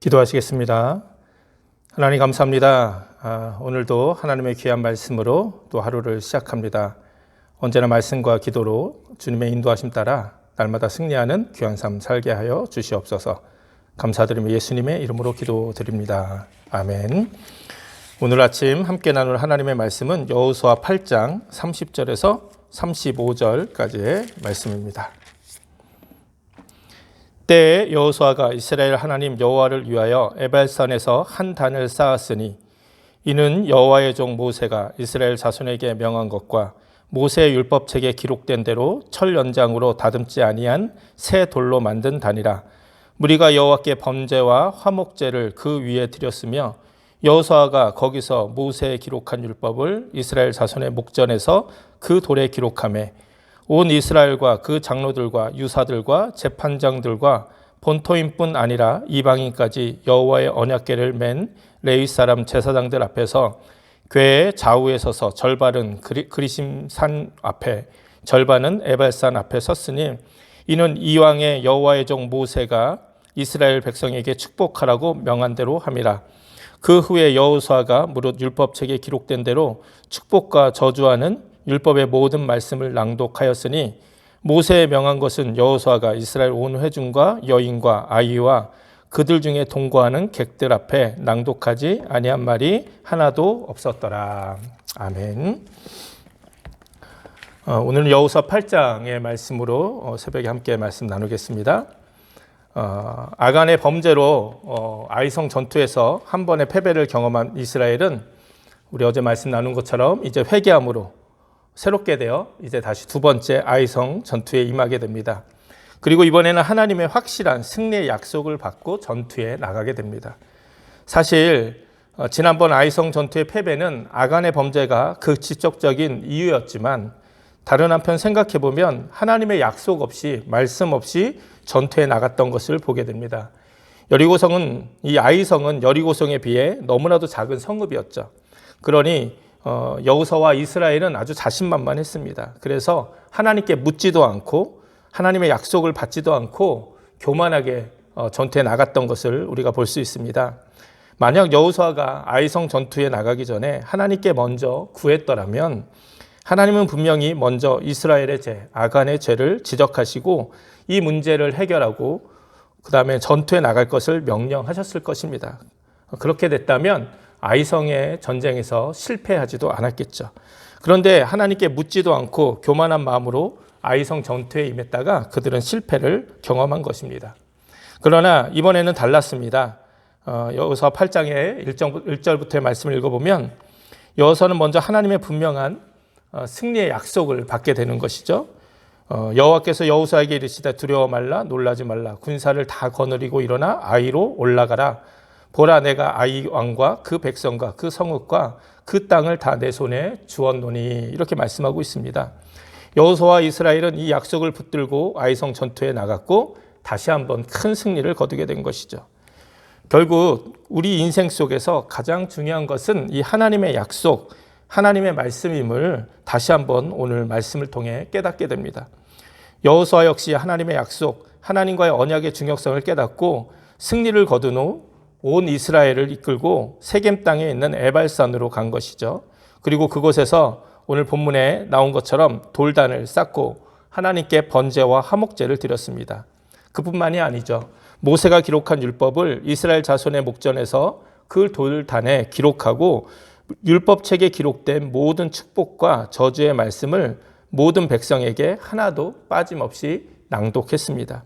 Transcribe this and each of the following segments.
기도하시겠습니다. 하나님 감사합니다. 오늘도 하나님의 귀한 말씀으로 또 하루를 시작합니다. 언제나 말씀과 기도로 주님의 인도하심 따라 날마다 승리하는 귀한 삶 살게 하여 주시옵소서. 감사드리며 예수님의 이름으로 기도드립니다. 아멘. 오늘 아침 함께 나눌 하나님의 말씀은 여호수아 8장 30절에서 35절까지의 말씀입니다. 때에 여호수아가 이스라엘 하나님 여호와를 위하여 에발산에서 한 단을 쌓았으니 이는 여호와의 종 모세가 이스라엘 자손에게 명한 것과 모세의 율법책에 기록된 대로 철 연장으로 다듬지 아니한 새 돌로 만든 단이라. 무리가 여호와께 번제와 화목제를 그 위에 드렸으며 여호수아가 거기서 모세의 기록한 율법을 이스라엘 자손의 목전에서 그 돌에 기록하매 온 이스라엘과 그 장로들과 유사들과 재판장들과 본토인뿐 아니라 이방인까지 여호와의 언약궤를 맨 레위 사람 제사장들 앞에서 궤의 좌우에 서서 절반은 그리심산 앞에 절반은 에발산 앞에 섰으니 이는 이왕의 여호와의 종 모세가 이스라엘 백성에게 축복하라고 명한 대로 함이라. 그 후에 여호수아가 무릇 율법책에 기록된 대로 축복과 저주하는 율법의 모든 말씀을 낭독하였으니 모세의 명한 것은 여호수아가 이스라엘 온 회중과 여인과 아이와 그들 중에 동거하는 객들 앞에 낭독하지 아니한 말이 하나도 없었더라. 아멘. 오늘은 여호수아 8장의 말씀으로 새벽에 함께 말씀 나누겠습니다. 아간의 범죄로 아이성 전투에서 한 번의 패배를 경험한 이스라엘은 우리 어제 말씀 나눈 것처럼 이제 회개함으로 새롭게 되어 이제 다시 두 번째 아이성 전투에 임하게 됩니다. 그리고 이번에는 하나님의 확실한 승리의 약속을 받고 전투에 나가게 됩니다. 사실 지난번 아이성 전투의 패배는 아간의 범죄가 그 직접적인 이유였지만 다른 한편 생각해 보면 하나님의 약속 없이 말씀 없이 전투에 나갔던 것을 보게 됩니다. 여리고성은 이 아이성은 여리고성에 비해 너무나도 작은 성읍이었죠. 그러니 여호수아와 이스라엘은 아주 자신만만했습니다. 그래서 하나님께 묻지도 않고 하나님의 약속을 받지도 않고 교만하게 전투에 나갔던 것을 우리가 볼 수 있습니다. 만약 여호수아가 아이성 전투에 나가기 전에 하나님께 먼저 구했더라면 하나님은 분명히 먼저 이스라엘의 죄, 아간의 죄를 지적하시고 이 문제를 해결하고 그 다음에 전투에 나갈 것을 명령하셨을 것입니다. 그렇게 됐다면 아이성의 전쟁에서 실패하지도 않았겠죠. 그런데 하나님께 묻지도 않고 교만한 마음으로 아이성 전투에 임했다가 그들은 실패를 경험한 것입니다. 그러나 이번에는 달랐습니다. 여호수아 8장의 1절부터의 말씀을 읽어보면 여호수아는 먼저 하나님의 분명한 승리의 약속을 받게 되는 것이죠. 여호와께서 여호수아에게 이르시되 두려워 말라 놀라지 말라 군사를 다 거느리고 일어나 아이로 올라가라. 보라 내가 아이 왕과 그 백성과 그 성읍과 그 땅을 다 내 손에 주었노니 이렇게 말씀하고 있습니다. 여호수아와 이스라엘은 이 약속을 붙들고 아이성 전투에 나갔고 다시 한번 큰 승리를 거두게 된 것이죠. 결국 우리 인생 속에서 가장 중요한 것은 이 하나님의 약속, 하나님의 말씀임을 다시 한번 오늘 말씀을 통해 깨닫게 됩니다. 여호수아 역시 하나님의 약속, 하나님과의 언약의 중요성을 깨닫고 승리를 거둔 후 온 이스라엘을 이끌고 세겜 땅에 있는 에발산으로 간 것이죠. 그리고 그곳에서 오늘 본문에 나온 것처럼 돌단을 쌓고 하나님께 번제와 화목제를 드렸습니다. 그뿐만이 아니죠. 모세가 기록한 율법을 이스라엘 자손의 목전에서 그 돌단에 기록하고 율법책에 기록된 모든 축복과 저주의 말씀을 모든 백성에게 하나도 빠짐없이 낭독했습니다.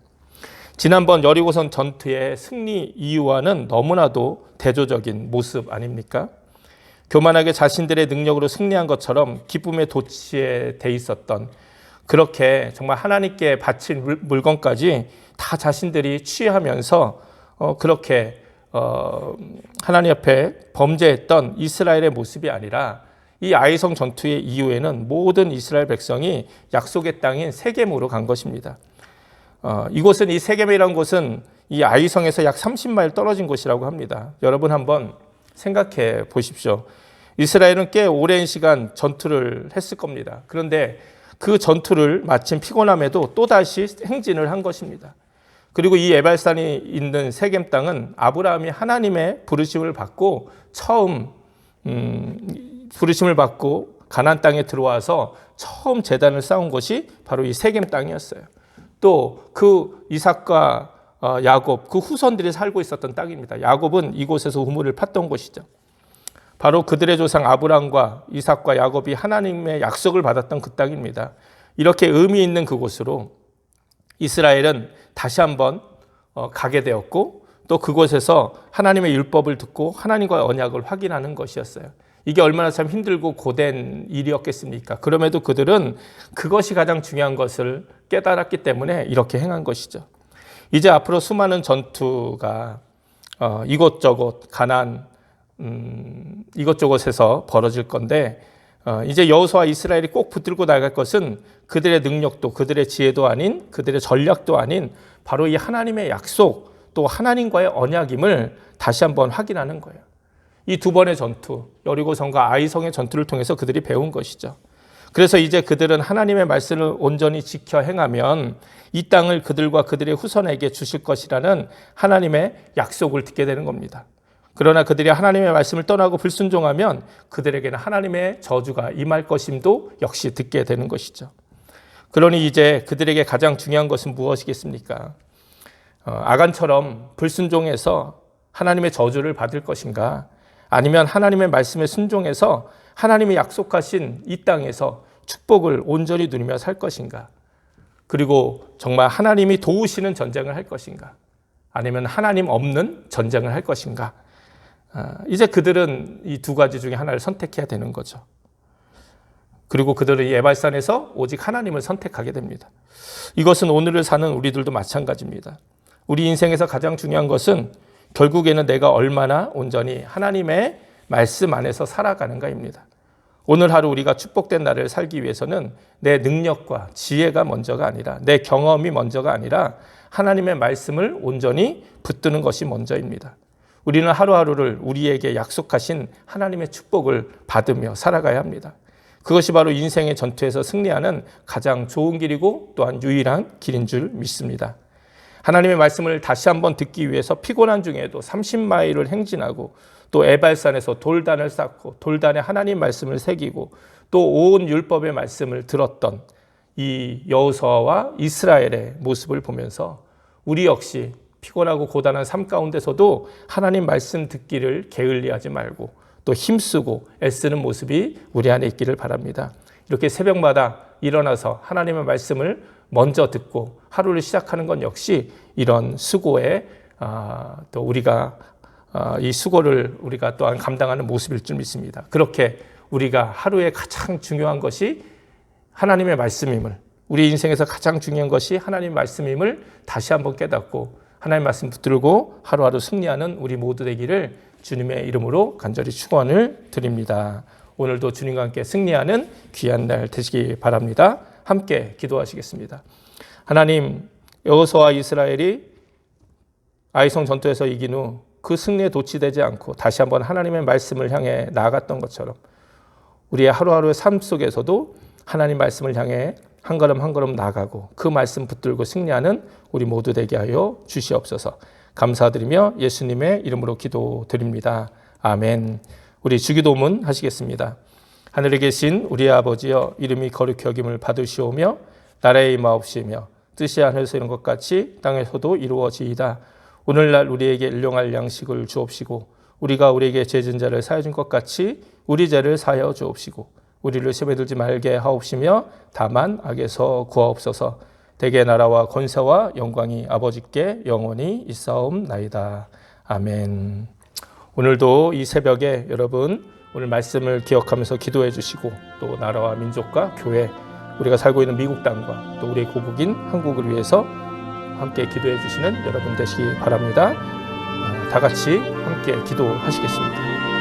지난번 여리고성 전투의 승리 이유와는 너무나도 대조적인 모습 아닙니까? 교만하게 자신들의 능력으로 승리한 것처럼 기쁨의 도취에 돼 있었던 그렇게 정말 하나님께 바친 물건까지 다 자신들이 취하면서 그렇게 하나님 앞에 범죄했던 이스라엘의 모습이 아니라 이 아이성 전투의 이후에는 모든 이스라엘 백성이 약속의 땅인 세겜으로 간 것입니다. 이곳은 이 세겜이라는 곳은 이 아이성에서 약 30마일 떨어진 곳이라고 합니다. 여러분 한번 생각해 보십시오. 이스라엘은 꽤 오랜 시간 전투를 했을 겁니다. 그런데 그 전투를 마친 피곤함에도 또다시 행진을 한 것입니다. 그리고 이 에발산이 있는 세겜 땅은 아브라함이 하나님의 부르심을 받고 처음 부르심을 받고 가나안 땅에 들어와서 처음 제단을 쌓은 곳이 바로 이 세겜 땅이었어요. 또 그 이삭과 야곱 그 후손들이 살고 있었던 땅입니다. 야곱은 이곳에서 우물을 팠던 곳이죠. 바로 그들의 조상 아브라함과 이삭과 야곱이 하나님의 약속을 받았던 그 땅입니다. 이렇게 의미 있는 그곳으로 이스라엘은 다시 한번 가게 되었고 또 그곳에서 하나님의 율법을 듣고 하나님과의 언약을 확인하는 것이었어요. 이게 얼마나 참 힘들고 고된 일이었겠습니까? 그럼에도 그들은 그것이 가장 중요한 것을 깨달았기 때문에 이렇게 행한 것이죠. 이제 앞으로 수많은 전투가 이곳저곳 가나안 이곳저곳에서 벌어질 건데 이제 여호수아와 이스라엘이 꼭 붙들고 나갈 것은 그들의 능력도 그들의 지혜도 아닌 그들의 전략도 아닌 바로 이 하나님의 약속 또 하나님과의 언약임을 다시 한번 확인하는 거예요. 이 두 번의 전투, 여리고성과 아이성의 전투를 통해서 그들이 배운 것이죠. 그래서 이제 그들은 하나님의 말씀을 온전히 지켜 행하면 이 땅을 그들과 그들의 후손에게 주실 것이라는 하나님의 약속을 듣게 되는 겁니다. 그러나 그들이 하나님의 말씀을 떠나고 불순종하면 그들에게는 하나님의 저주가 임할 것임도 역시 듣게 되는 것이죠. 그러니 이제 그들에게 가장 중요한 것은 무엇이겠습니까? 아간처럼 불순종해서 하나님의 저주를 받을 것인가? 아니면 하나님의 말씀에 순종해서 하나님이 약속하신 이 땅에서 축복을 온전히 누리며 살 것인가? 그리고 정말 하나님이 도우시는 전쟁을 할 것인가? 아니면 하나님 없는 전쟁을 할 것인가? 이제 그들은 이 두 가지 중에 하나를 선택해야 되는 거죠. 그리고 그들은 이 에발산에서 오직 하나님을 선택하게 됩니다. 이것은 오늘을 사는 우리들도 마찬가지입니다. 우리 인생에서 가장 중요한 것은 결국에는 내가 얼마나 온전히 하나님의 말씀 안에서 살아가는가입니다. 오늘 하루 우리가 축복된 날을 살기 위해서는 내 능력과 지혜가 먼저가 아니라 내 경험이 먼저가 아니라 하나님의 말씀을 온전히 붙드는 것이 먼저입니다. 우리는 하루하루를 우리에게 약속하신 하나님의 축복을 받으며 살아가야 합니다. 그것이 바로 인생의 전투에서 승리하는 가장 좋은 길이고 또한 유일한 길인 줄 믿습니다. 하나님의 말씀을 다시 한번 듣기 위해서 피곤한 중에도 30마일을 행진하고 또 에발산에서 돌단을 쌓고 돌단에 하나님 말씀을 새기고 또 온 율법의 말씀을 들었던 이 여호수아와 이스라엘의 모습을 보면서 우리 역시 피곤하고 고단한 삶 가운데서도 하나님 말씀 듣기를 게을리하지 말고 또 힘쓰고 애쓰는 모습이 우리 안에 있기를 바랍니다. 이렇게 새벽마다 일어나서 하나님의 말씀을 먼저 듣고 하루를 시작하는 건 역시 이런 수고에 또 우리가 이 수고를 우리가 또한 감당하는 모습일 줄 믿습니다. 그렇게 우리가 하루에 가장 중요한 것이 하나님의 말씀임을 우리 인생에서 가장 중요한 것이 하나님의 말씀임을 다시 한번 깨닫고 하나님의 말씀 붙들고 하루하루 승리하는 우리 모두 되기를 주님의 이름으로 간절히 축원을 드립니다. 오늘도 주님과 함께 승리하는 귀한 날 되시기 바랍니다. 함께 기도하시겠습니다. 하나님, 여호수아와 이스라엘이 아이성 전투에서 이긴 후 그 승리에 도취되지 않고 다시 한번 하나님의 말씀을 향해 나아갔던 것처럼 우리의 하루하루의 삶 속에서도 하나님 말씀을 향해 한 걸음 한 걸음 나아가고 그 말씀 붙들고 승리하는 우리 모두 되게 하여 주시옵소서. 감사드리며 예수님의 이름으로 기도드립니다. 아멘. 우리 주기도문 하시겠습니다. 하늘에 계신 우리의 아버지여, 이름이 거룩히 여김을 받으시오며 나라의 임하옵시며 뜻이 하늘에서 이룬 것 같이 땅에서도 이루어지이다. 오늘날 우리에게 일용할 양식을 주옵시고 우리가 우리에게 죄진 자를 사하여 준 것 같이 우리 죄를 사하여 주옵시고 우리를 시험에 들지 말게 하옵시며 다만 악에서 구하옵소서. 대개 나라와 권세와 영광이 아버지께 영원히 있사옵나이다. 아멘. 오늘도 이 새벽에 여러분 오늘 말씀을 기억하면서 기도해 주시고 또 나라와 민족과 교회 우리가 살고 있는 미국 땅과 또 우리의 고국인 한국을 위해서 함께 기도해 주시는 여러분 되시기 바랍니다. 다 같이 함께 기도하시겠습니다.